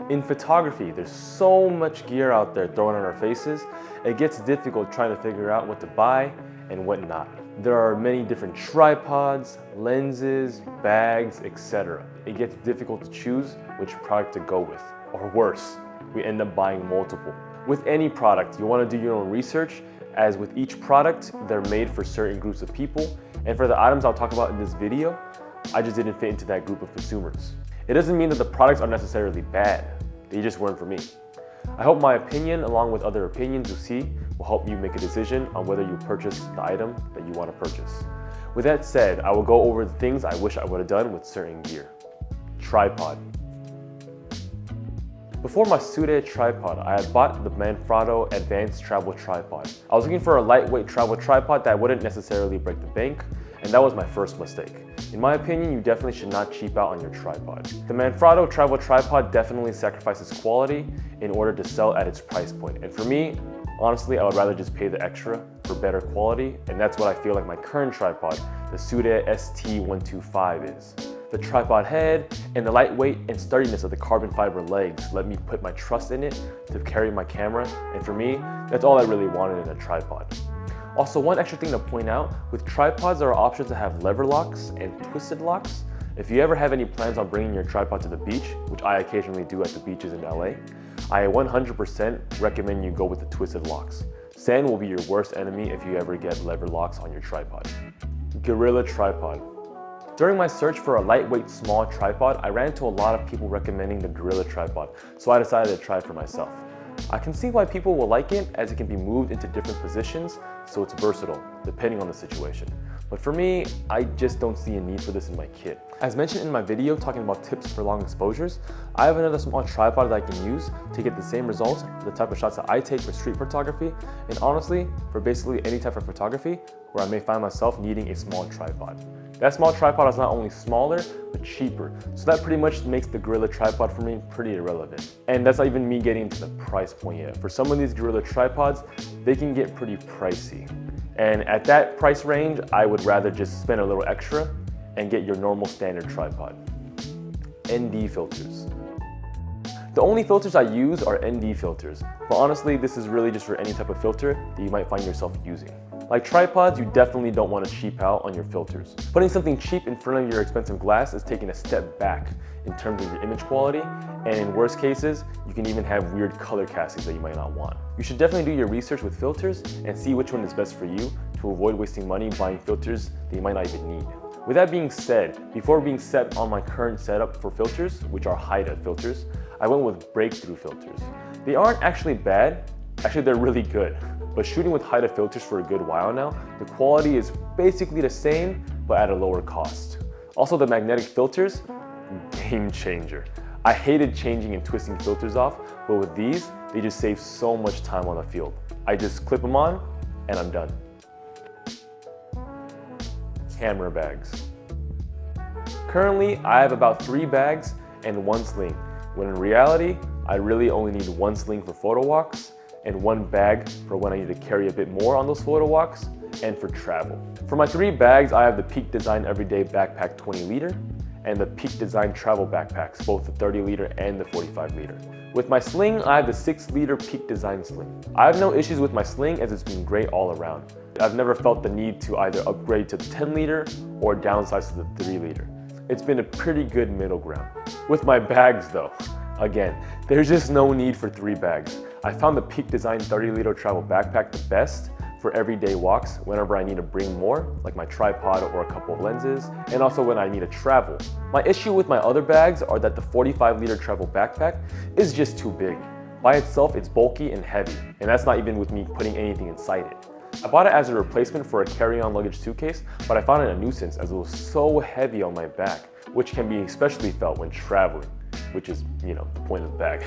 In photography, there's so much gear out there thrown on our faces, it gets difficult trying to figure out what to buy and what not. There are many different tripods, lenses, bags, etc. It gets difficult to choose which product to go with. Or worse, we end up buying multiple. With any product, you want to do your own research, as with each product, they're made for certain groups of people, and for the items I'll talk about in this video, I just didn't fit into that group of consumers. It doesn't mean that the products are necessarily bad, they just weren't for me. I hope my opinion, along with other opinions you see, will help you make a decision on whether you purchase the item that you want to purchase. With that said, I will go over the things I wish I would have done with certain gear. Tripod. Before my Sude tripod, I had bought the Manfrotto Advanced Travel Tripod. I was looking for a lightweight travel tripod that wouldn't necessarily break the bank, and that was my first mistake. In my opinion, you definitely should not cheap out on your tripod. The Manfrotto Travel Tripod definitely sacrifices quality in order to sell at its price point. And for me, honestly, I would rather just pay the extra for better quality, and that's what I feel like my current tripod, the Sude ST125 is. The tripod head and the lightweight and sturdiness of the carbon fiber legs let me put my trust in it to carry my camera, and for me, that's all I really wanted in a tripod. Also, one extra thing to point out, with tripods there are options to have lever locks and twisted locks. If you ever have any plans on bringing your tripod to the beach, which I occasionally do at the beaches in LA, I 100% recommend you go with the twisted locks. Sand will be your worst enemy if you ever get lever locks on your tripod. Gorilla Tripod. During my search for a lightweight small tripod, I ran into a lot of people recommending the Gorilla Tripod, so I decided to try it for myself. I can see why people will like it, as it can be moved into different positions, so it's versatile, depending on the situation. But for me, I just don't see a need for this in my kit. As mentioned in my video talking about tips for long exposures, I have another small tripod that I can use to get the same results for the type of shots that I take for street photography, and honestly, for basically any type of photography where I may find myself needing a small tripod. That small tripod is not only smaller, but cheaper. So that pretty much makes the Gorilla Tripod for me pretty irrelevant. And that's not even me getting into the price point yet. For some of these Gorilla tripods, they can get pretty pricey. And at that price range, I would rather just spend a little extra and get your normal standard tripod. ND filters. The only filters I use are ND filters, but honestly, this is really just for any type of filter that you might find yourself using. Like tripods, you definitely don't want to cheap out on your filters. Putting something cheap in front of your expensive glass is taking a step back in terms of your image quality, and in worst cases, you can even have weird color castings that you might not want. You should definitely do your research with filters and see which one is best for you to avoid wasting money buying filters that you might not even need. With that being said, before being set on my current setup for filters, which are high-def filters, I went with breakthrough filters. They aren't actually bad, actually they're really good. But shooting with high-def filters for a good while now, the quality is basically the same, but at a lower cost. Also, the magnetic filters, game changer. I hated changing and twisting filters off, but with these, they just save so much time on the field. I just clip them on, and I'm done. Camera bags. Currently, I have about 3 bags and 1 sling, when in reality, I really only need 1 sling for photo walks, and 1 bag for when I need to carry a bit more on those photo walks and for travel. For my 3 bags, I have the Peak Design Everyday Backpack 20 liter and the Peak Design Travel Backpacks, both the 30 liter and the 45 liter. With my sling, I have the 6 liter Peak Design sling. I have no issues with my sling as it's been great all around. I've never felt the need to either upgrade to the 10 liter or downsize to the 3 liter. It's been a pretty good middle ground. With my bags though, again, there's just no need for 3 bags. I found the Peak Design 30 liter travel backpack the best for everyday walks whenever I need to bring more, like my tripod or a couple of lenses, and also when I need to travel. My issue with my other bags are that the 45 liter travel backpack is just too big. By itself, it's bulky and heavy, and that's not even with me putting anything inside it. I bought it as a replacement for a carry-on luggage suitcase, but I found it a nuisance as it was so heavy on my back, which can be especially felt when traveling, which is, the point of the bag.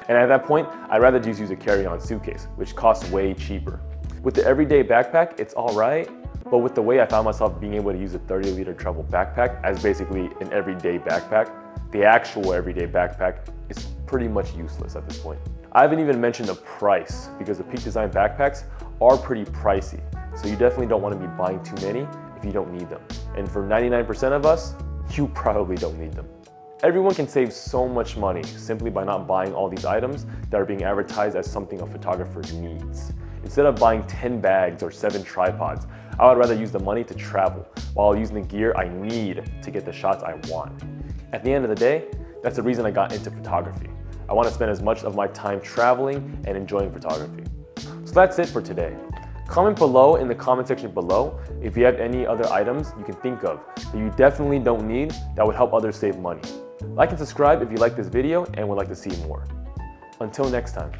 And at that point, I'd rather just use a carry-on suitcase, which costs way cheaper. With the everyday backpack, it's all right, but with the way I found myself being able to use a 30 liter travel backpack as basically an everyday backpack, the actual everyday backpack is pretty much useless at this point. I haven't even mentioned the price, because the Peak Design backpacks are pretty pricey, so you definitely don't want to be buying too many if you don't need them. And for 99% of us, you probably don't need them. Everyone can save so much money simply by not buying all these items that are being advertised as something a photographer needs. Instead of buying 10 bags or 7 tripods, I would rather use the money to travel while using the gear I need to get the shots I want. At the end of the day, that's the reason I got into photography. I want to spend as much of my time traveling and enjoying photography. So that's it for today. Comment below in the comment section below if you have any other items you can think of that you definitely don't need that would help others save money. Like and subscribe if you like this video and would like to see more. Until next time.